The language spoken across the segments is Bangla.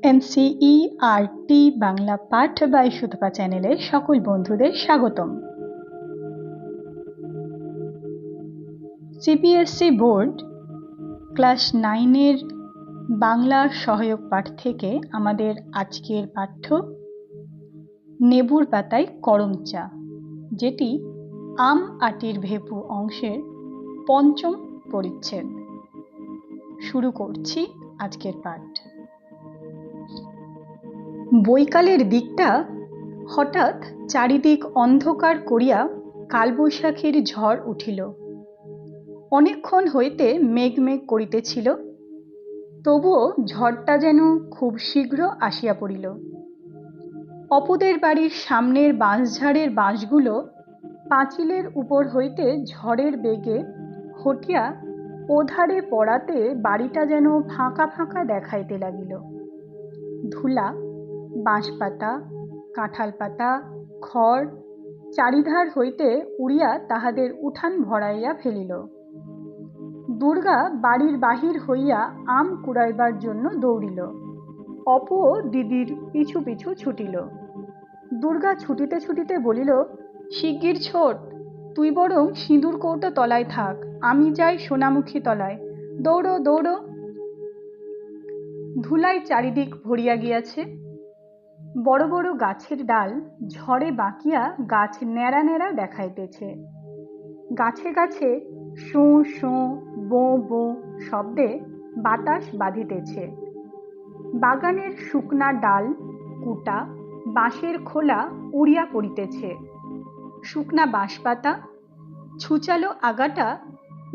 এনসিইআরটি বাংলা পাঠ বাই সুতপা চ্যানেলে সকল বন্ধুদের স্বাগতম। সিবিএসই বোর্ড ক্লাস 9-এর বাংলা সহায়ক পাঠ থেকে আমাদের আজকের পাঠ্য নেবুর পাতায় করম চা, যেটি আম আটির ভেপু অংশের পঞ্চম পরিচ্ছেদ। শুরু করছি আজকের পাঠ। বৈকালের দিকটা হঠাৎ চারিদিক অন্ধকার করিয়া কালবৈশাখীর ঝড় উঠিল। অনেকক্ষণ হইতে মেঘ মেঘ করিতেছিল, তবুও ঝড়টা যেন খুব শীঘ্র আসিয়া পড়িল। অপুদের বাড়ির সামনের বাঁশঝাড়ের বাঁশগুলো পাঁচিলের উপর হইতে ঝড়ের বেগে হটিয়া ওধারে পড়াতে বাড়িটা যেন ফাঁকা ফাঁকা দেখাইতে লাগিল। ধুলা, বাঁশপাতা, কাঁঠাল পাতা, খড় চারিধার হইতে উড়িয়া তাহাদের উঠান ভরাইয়া ফেলিল। দুর্গা বাড়ির বাহির হইয়া আম কুড়াইবার জন্য দৌড়িল। অপুও দিদির পিছু পিছু ছুটিল। দুর্গা ছুটিতে ছুটিতে বলিল, শিগগির ছোট, তুই বরং সিঁদুর কৌটো তলায় থাক, আমি যাই সোনামুখী তলায়, দৌড়ো দৌড়ো। ধুলায় চারিদিক ভরিয়া গিয়াছে। বড় বড় গাছের ডাল ঝড়ে বাঁকিয়া গাছ ন্যাড়া ন্যাড়া দেখাইতেছে। গাছে গাছে শোঁ শোঁ বোঁ বোঁ শব্দে বাতাস বাঁধিতেছে। বাগানের শুকনা ডাল, কুটা, বাঁশের খোলা উড়িয়া পড়িতেছে। শুকনা বাঁশপাতা, ছুচালো আগাটা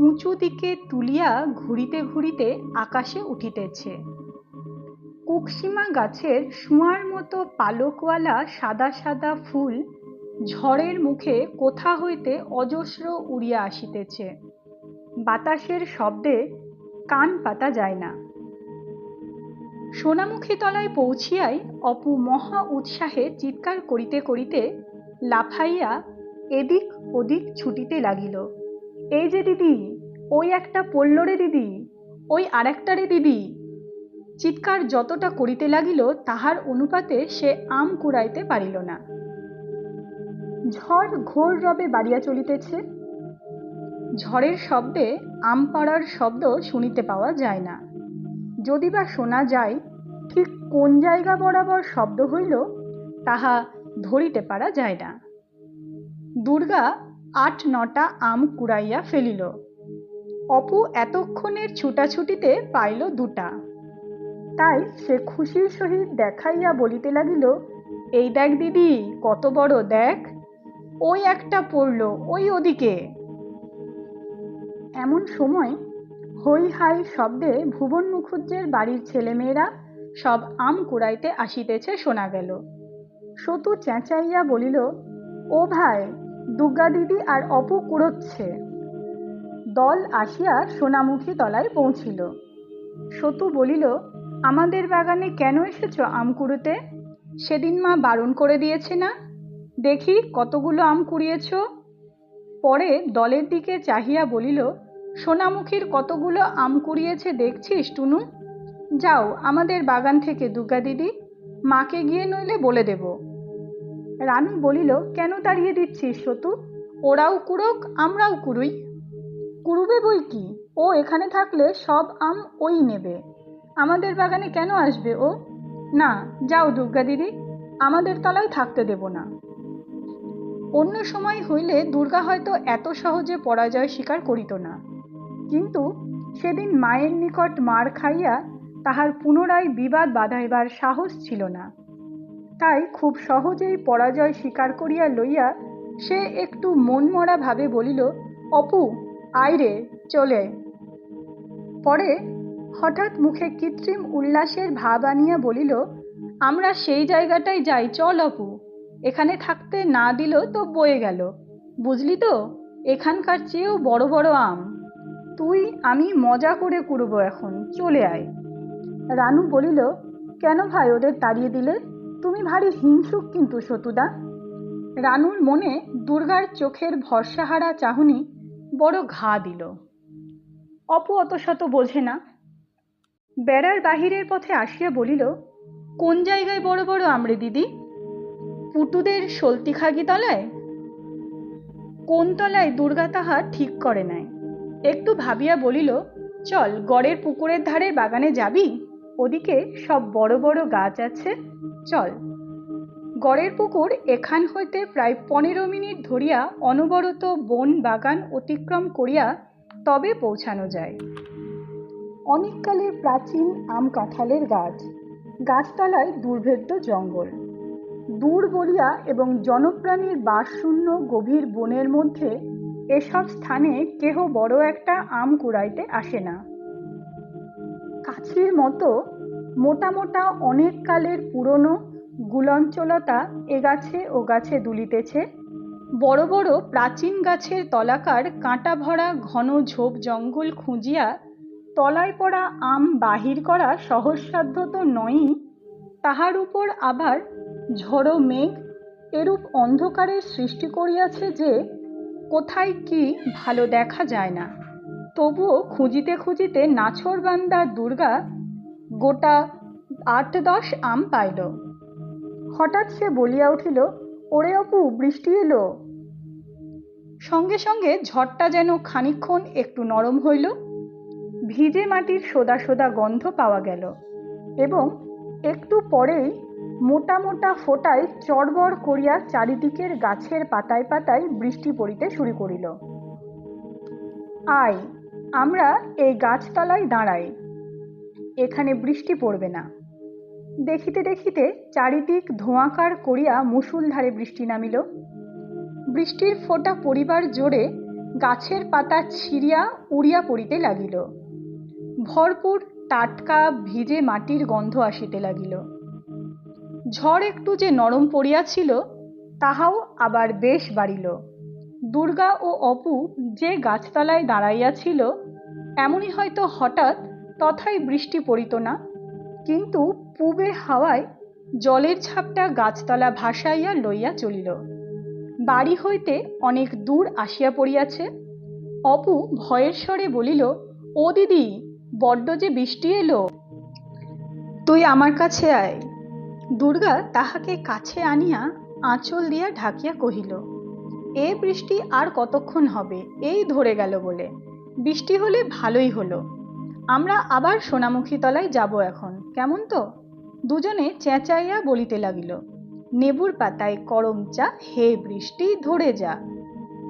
উঁচু দিকে তুলিয়া ঘুরিতে ঘুরিতে আকাশে উঠিতেছে। কুকসিমা গাছের শুঁয়ার মতো পালকওয়ালা সাদা সাদা ফুল ঝড়ের মুখে কোথা হইতে অজস্র উড়িয়া আসিতেছে। বাতাসের শব্দে কান পাতা যায় না। সোনামুখী তলায় পৌঁছিয়াই অপু মহা উৎসাহে চিৎকার করিতে করিতে লাফাইয়া এদিক ওদিক ছুটিতে লাগিল। এই যে দিদি, ওই একটা পড়ল রে দিদি, ওই আরেকটা রে দিদি। চিৎকার যতটা করিতে লাগিল তাহার অনুপাতে সে আম কুড়াইতে পারিল না। ঝড় ঘোর রবে বাড়িয়া চলিতেছে। ঝড়ের শব্দে আম পাড়ার শব্দ শুনিতে পাওয়া যায় না। যদি বা শোনা যায়, ঠিক কোন জায়গা বরাবর শব্দ হইল তাহা ধরিতে পারা যায় না। দুর্গা 8-9টা আম কুড়াইয়া ফেলিল। অপু এতক্ষণের ছুটাছুটিতে পাইল 2টা। তাই সে খুশির সহিত দেখাইয়া বলিতে লাগিল, এই দেখ দিদি, কত বড় দেখ, ওই একটা পড়ল ওই ওদিকে। এমন সময় হই হাই শব্দে ভুবন মুখুজ্জের বাড়ির ছেলেমেয়েরা সব আম কুড়াইতে আসিতেছে শোনা গেল। সতু চেঁচাইয়া বলিল, ও ভাই, দুর্গা দিদি আর অপু কুড়োচ্ছে। দল আসিয়া সোনামুখী তলায় পৌঁছিল। সতু বলিল, আমাদের বাগানে কেন এসেছ আম কুড়োতে? সেদিন মা বারণ করে দিয়েছে না? দেখি কতগুলো আম কুড়িয়েছ। পরে দলের দিকে চাহিয়া বলিল, সোনামুখীর কতগুলো আম কুড়িয়েছে দেখছিস টুনু? যাও আমাদের বাগান থেকে দুর্গা দিদি, মাকে গিয়ে নইলে বলে দেব। রানু বলিল, কেন তাড়িয়ে দিচ্ছিস সতু? ওরাও কুড়োক, আমরাও কুড়ুই। কুড়ুবে বই কি, ও এখানে থাকলে সব আম ওই নেবে, আমাদের বাগানে কেন আসবে ও? না, যাও দুর্গা দিদি, আমাদের তলায় থাকতে দেব না। অন্য সময় হইলে দুর্গা হয়তো এত সহজে পরাজয় স্বীকার করিত না, কিন্তু সেদিন মায়ের নিকট মার খাইয়া তাহার পুনরায় বিবাদ বাধাইবার সাহস ছিল না। তাই খুব সহজেই পরাজয় স্বীকার করিয়া লইয়া সে একটু মনমরা ভাবে বলিল, অপু, আয় রে, চলে। পরে হঠাৎ মুখে কৃত্রিম উল্লাসের ভাব আনিয়া বলিল, আমরা সেই জায়গাটায় যাই, চল অপু, এখানে থাকতে না দিল তো বয়ে গেল, বুঝলি তো, এখানকার চেয়েও বড় বড় আম। তুই আমি মজা করে কুড়বো এখন, চলে আয়। রানু বলিল, কেন ভাই ওদের তাড়িয়ে দিলে? তুমি ভারী হিংসুক কিন্তু সতুদা। রানুর মনে দুর্গার চোখের ভরসাহারা চাহনি বড় ঘা দিল। অপু অত শত বোঝে না। বেড়ার বাহিরের পথে আসিয়া বলিল, কোন জায়গায় বড় বড় আমরে দিদি? পুটুদের সলতিখাগি তলায়? কোন তলায় দুর্গা তাহা ঠিক করে নাই। একটু ভাবিয়া বলিল, চল গড়ের পুকুরের ধারে বাগানে যাবি, ওদিকে সব বড় বড় গাছ আছে, চল। গড়ের পুকুর এখান হইতে প্রায় 15 মিনিট ধরিয়া অনবরত বন বাগান অতিক্রম করিয়া তবে পৌঁছানো যায়। অনেককালের প্রাচীন আম কাঁঠালের গাছ, গাছতলায় দুর্ভেদ্য জঙ্গল। দূর বলিয়া এবং জনপ্রাণীর বাসশূন্য গভীর বনের মধ্যে এসব স্থানে কেহ বড় একটা আম কুড়াইতে আসে না। কাছির মতো মোটা মোটা অনেক কালের পুরনো গুলঞ্চলতা এ গাছে ও গাছে দুলিতেছে। বড় বড় প্রাচীন গাছের তলাকার কাঁটা ভরা ঘন ঝোপ জঙ্গল খুঁজিয়া তলায় পড়া আম বাহির করা সহজসাধ্য তো নয়ই, তাহার উপর আবার ঝড়ো মেঘ এরূপ অন্ধকারের সৃষ্টি করিয়াছে যে কোথায় কি ভালো দেখা যায় না। তবুও খুঁজিতে খুঁজিতে নাছোড়বান্দা দুর্গা গোটা 8-10 আম পাইল। হঠাৎ সে বলিয়া উঠিল, ওরে অপু, বৃষ্টি এলো। সঙ্গে সঙ্গে ঝড়টা যেন খানিকক্ষণ একটু নরম হইল, ভিজে মাটির সোদা সোদা গন্ধ পাওয়া গেল এবং একটু পরেই মোটা মোটা ফোঁটায় চড়বড় করিয়া চারিদিকের গাছের পাতায় পাতায় বৃষ্টি পড়িতে শুরু করিল। আয়, আমরা এই গাছতলায় দাঁড়াই, এখানে বৃষ্টি পড়বে না। দেখিতে দেখিতে চারিদিক ধোঁয়াকার করিয়া মুষলধারে বৃষ্টি নামিল। বৃষ্টির ফোঁটা পড়িবার জোরে গাছের পাতা ছিঁড়িয়া উড়িয়া পড়িতে লাগিল। ভরপুর টাটকা ভিজে মাটির গন্ধ আসিতে লাগিল। ঝড় একটু যে নরম পড়িয়াছিল তাহাও আবার বেশ বাড়িল। দুর্গা ও অপু যে গাছতলায় দাঁড়াইয়াছিল, এমনই হয়তো হঠাৎ তথায় বৃষ্টি পড়িত না, কিন্তু পূবে হাওয়ায় জলের ঝাপটা গাছতলা ভাসাইয়া লইয়া চলিল। বাড়ি হইতে অনেক দূর আসিয়া পড়িয়াছে। অপু ভয়ের স্বরে বলিল, ও দিদি, বড্ড যে বৃষ্টি এলো, তুই আমার কাছে আয়। দুর্গা তাহাকে কাছে আনিয়া আঁচল দিয়া ঢাকিয়া কহিল, এ বৃষ্টি আর কতক্ষণ হবে, এই ধরে গেল বলে। বৃষ্টি হলে ভালোই হলো, আমরা আবার সোনামুখী তলায় যাব এখন, কেমন তো? দুজনে চেঁচাইয়া বলিতে লাগিল, নেবুর পাতায় করম চা, হে বৃষ্টি ধরে যা।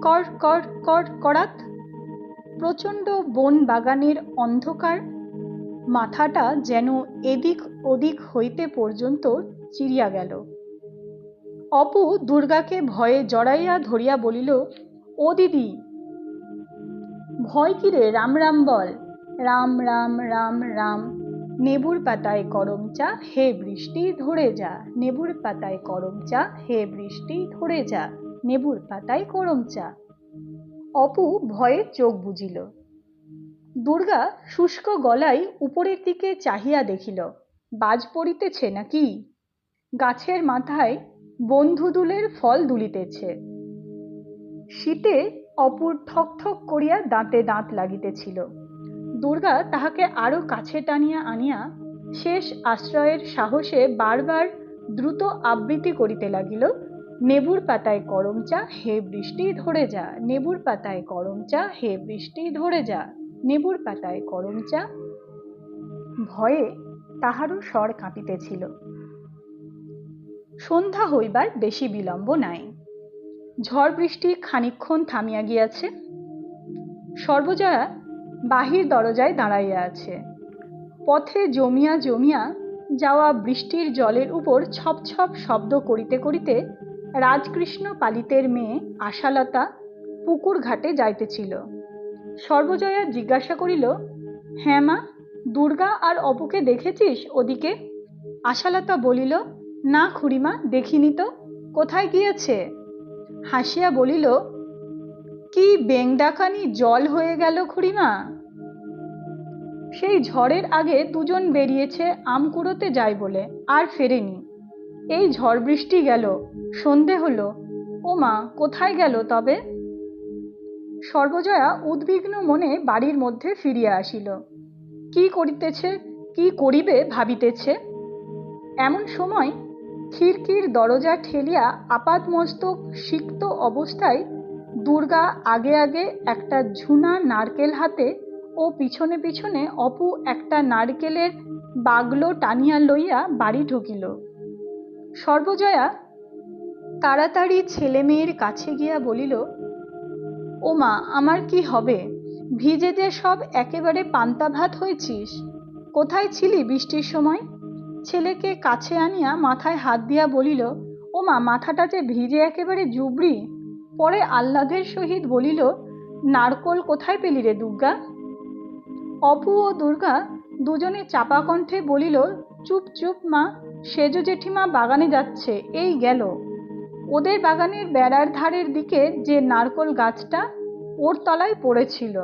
কর কর কর করাত। প্রচণ্ড বন বাগানের অন্ধকার মাথাটা যেন এদিক ওদিক হইতে পর্যন্ত চিরিয়া গেল। অপু দুর্গাকে ভয়ে জড়াইয়া ধরিয়া বলিল, ও দিদি। ভয় কিরে, রাম রাম বল। রাম রাম রাম রাম। নেবুর পাতায় করম চা, হে বৃষ্টি ধরে যা। নেবুর পাতায় করম চা, হে বৃষ্টি ধরে যা। নেবুর পাতায় করম চা। অপু ভয়ে চোখ বুজিল। দুর্গা শুষ্ক গলায় উপরের দিকে চাহিয়া দেখিল, বাজ পড়িতেছে নাকি। গাছের মাথায় বনধুদুলের ফল দুলিতেছে। শীতে অপুর ঠক ঠক করিয়া দাঁতে দাঁত লাগিতেছিল। দুর্গা তাহাকে আরো কাছে টানিয়া আনিয়া শেষ আশ্রয়ের সাহসে বারবার দ্রুত আবৃত্তি করিতে লাগিল, নেবুর পাতায় করম চা, হে বৃষ্টি ধরে যা। নেবুর পাতায় করম চা, হে বৃষ্টি ধরে যা। নেবুর পাতায় করম চা। ভয়ে তাহারও স্বর কাঁপিতেছিল। সন্ধ্যা হইবার বেশি বিলম্ব নাই। ঝড় বৃষ্টি খানিকক্ষণ থামিয়া গিয়াছে। সর্বজয়া বাহির দরজায় দাঁড়াইয়া আছে। পথে জমিয়া জমিয়া যাওয়া বৃষ্টির জলের উপর ছপ ছপ শব্দ করিতে করিতে রাজকৃষ্ণ পালিতের মেয়ে আশালতা পুকুর ঘাটে যাইতেছিল। সর্বজয়া জিজ্ঞাসা করিল, হ্যাঁ মা, দুর্গা আর অপুকে দেখেছিস ওদিকে? আশালতা বলিল, না খুড়িমা, দেখিনি তো, কোথায় গিয়েছে? হাসিয়া বলিল, কি বেংডাকানি জল হয়ে গেল খুড়িমা। সেই ঝড়ের আগে দুজন বেরিয়েছে আম কুড়োতে যায় বলে, আর ফেরেনি। এই ঝড় বৃষ্টি গেল, সন্ধে হলো, ও মা, কোথায় গেল তবে? সর্বজয়া উদ্বিগ্ন মনে বাড়ির মধ্যে ফিরিয়া আসিল। কি করিতেছে কি করিবে ভাবিতেছে। এমন সময় খিড়কির দরজা ঠেলিয়া আপাদমস্তক সিক্ত অবস্থায় দুর্গা আগে আগে একটা ঝুনা নারকেল হাতে ও পিছনে পিছনে অপু একটা নারকেলের বাগলো টানিয়া লইয়া বাড়ি ঢুকিল। সর্বজয়া তাড়াতাড়ি ছেলে মেয়ের কাছে গিয়া বলিল, ও মা, আমার কি হবে? ভিজে যে সব একেবারে পান্তা ভাত হয়েছিস। কোথায় ছিলি বৃষ্টির সময়? ছেলেকে কাছে আনিয়া মাথায় হাত দিয়া বলিল, ও মা, মাথাটা যে ভিজে একেবারে জুবড়ি। পরে আহ্লাদের সহিত বলিল, নারকোল কোথায় পেলি রে দুর্গা? অপু ও দুর্গা দুজনে চাপা কণ্ঠে বলিল, চুপ চুপ মা, সেজ জেঠিমা বাগানে যাচ্ছে, এই গেল। ওদের বাগানের বেড়ার ধারের দিকে যে নারকোল গাছটা, ওর তলায় পড়েছিল।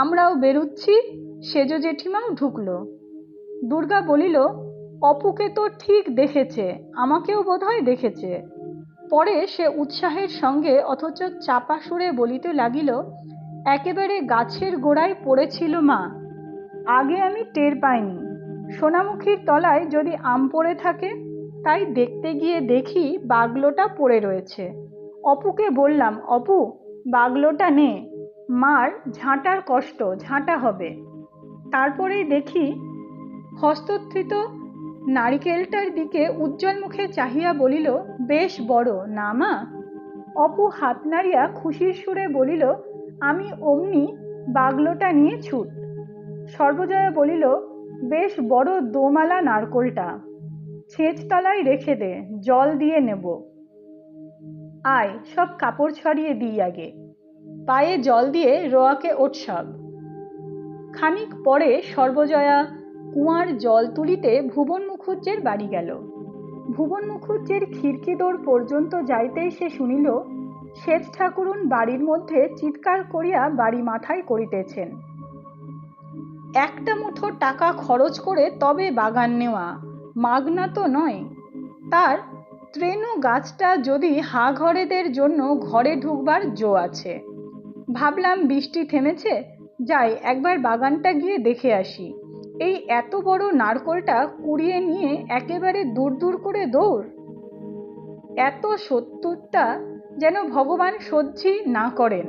আমরাও বেরুচ্ছি, সেজ জেঠিমাও ঢুকলো। দুর্গা বলিল, অপুকে তো ঠিক দেখেছে, আমাকেও বোধহয় দেখেছে। পরে সে উৎসাহের সঙ্গে অথচ চাপা সুরে বলিতে লাগিল, একেবারে গাছের গোড়ায় পড়েছিল মা, আগে আমি টের পাইনি। সোনামুখীর তলায় যদি আম পড়ে থাকে, তাই দেখতে গিয়ে দেখি বাগলোটা পড়ে রয়েছে। অপুকে বললাম, অপু, বাগলোটা নে, মার ঝাঁটার কষ্ট, ঝাঁটা হবে। তারপরেই দেখি হস্তস্থিত নারিকেলটার দিকে উজ্জ্বল মুখে চাহিয়া বলিল, বেশ বড় না মা? অপু হাত নাড়িয়া খুশির সুরে বলিল, আমি অমনি বাগলোটা নিয়ে ছুট। সর্বজয়া বলিল, বেশ বড় দোমালা নারকোলটা, ছেঁচতলায় রেখে দে, জল দিয়ে নেব। আয়, সব কাপড় ছড়িয়ে দিই আগে, পায়ে জল দিয়ে রোয়াকে ওঠ সব। খানিক পরে সর্বজয়া কুয়ার জল তুলিতে ভুবন মুখুজ্জের বাড়ি গেল। ভুবন মুখুজ্জের খিড়কি দোর পর্যন্ত যাইতেই সে শুনিল সেজ ঠাকুরুন বাড়ির মধ্যে চিৎকার করিয়া বাড়ি মাথায় করিতেছেন। একটা মুঠো টাকা খরচ করে তবে বাগান নেওয়া, মাগনা তো নয়। তার ত্রেণু গাছটা যদি হা ঘরেদের জন্য ঘরে ঢুকবার জো আছে। ভাবলাম বৃষ্টি থেমেছে, যাই একবার বাগানটা গিয়ে দেখে আসি। এই এত বড় নারকোলটা কুড়িয়ে নিয়ে একেবারে দূর দূর করে দৌড়। এত শত্রুতা যেন ভগবান সহ্যি না করেন,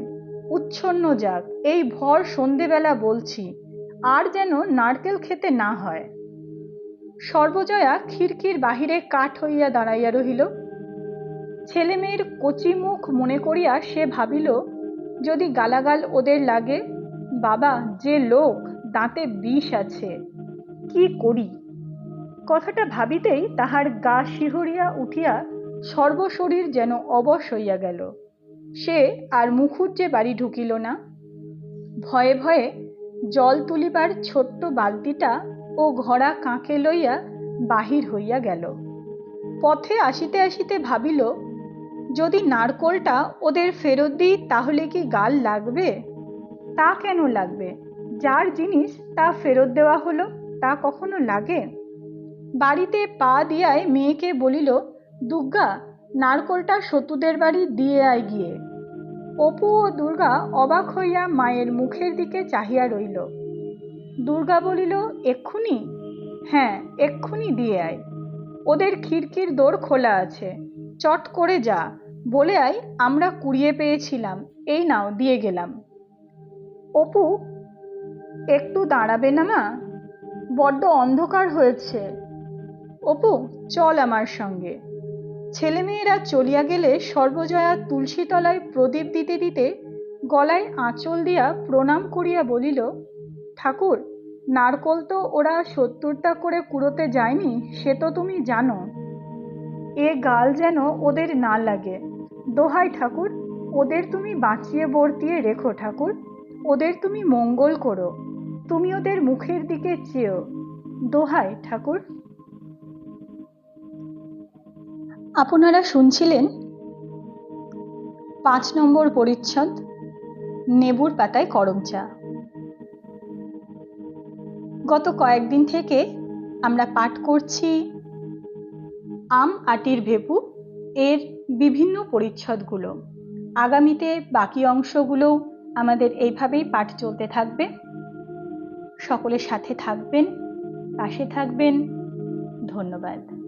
উচ্ছন্ন যাক, এই ভর সন্ধেবেলা বলছি, আর যেন নারকেল খেতে না হয়। সর্বজয়া খিড়কির বাহিরে কাঠ হইয়া দাঁড়াইয়া রহিল। ছেলে মেয়ের কচি মুখ মনে করিয়া সে ভাবিল, যদি গালাগাল ওদের লাগে, বাবা যে লোক, দাঁতে বিষ আছে, কি করি? কথাটা ভাবিতেই তাহার গা শিহরিয়া উঠিয়া সর্বশরীর যেন অবশ হইয়া গেল। সে আর মুখুজ্জে বাড়ি ঢুকিল না। ভয়ে ভয়ে জল তুলিবার ছোট্ট বালতিটা ও ঘড়া কাঁকে লইয়া বাহির হইয়া গেল। পথে আসিতে আসিতে ভাবিল, যদি নারকোলটা ওদের ফেরত দিই তাহলে কি গাল লাগবে? তা কেন লাগবে? যার জিনিস তা ফেরত দেওয়া হলো, তা কখনো লাগে? বাড়িতে পা দিয়ায় মেয়েকে বলিল, দুর্গা, নারকোলটা সতুদের বাড়ি দিয়ে আয় গিয়ে। অপু ও দুর্গা অবাক হইয়া মায়ের মুখের দিকে চাহিয়া রইল। দুর্গা বলিল, এক্ষুনি? হ্যাঁ, এক্ষুনি দিয়ে আয়। ওদের খিড়কির দোর খোলা আছে, চট করে যা, বলে আয় আমরা কুড়িয়ে পেয়েছিলাম, এই নাও দিয়ে গেলাম। অপু, একটু দাঁড়াবে না মা? বড্ড অন্ধকার হয়েছে। অপু, চল আমার সঙ্গে। ছেলেমেয়েরা চলিয়া গেলে সর্বজয়া তুলসী তলায় প্রদীপ দিতে দিতে গলায় আঁচল দিয়া প্রণাম করিয়া বলিল, ঠাকুর, নারকোল তো ওরা 70টা করে কুড়োতে যায়নি, সে তো তুমি জানো। এ গাল যেন ওদের না লাগে। দোহাই ঠাকুর, ওদের তুমি বাঁচিয়ে বর্তিয়ে রেখো ঠাকুর, ওদের তুমি মঙ্গল করো, তুমি ওদের মুখের দিকে চেয়েও, দোহাই ঠাকুর। আপনারা শুনছিলেন 5 নম্বর পরিচ্ছদ, নেবুর পাতায় করম চা। গত কয়েকদিন থেকে আমরা পাঠ করছি আম আটির ভেপু এর বিভিন্ন পরিচ্ছদগুলো। আগামীতে বাকি অংশগুলো আমাদের এইভাবেই পাঠ চলতে থাকবে। সকলের সাথে থাকবেন, পাশে থাকবেন। ধন্যবাদ।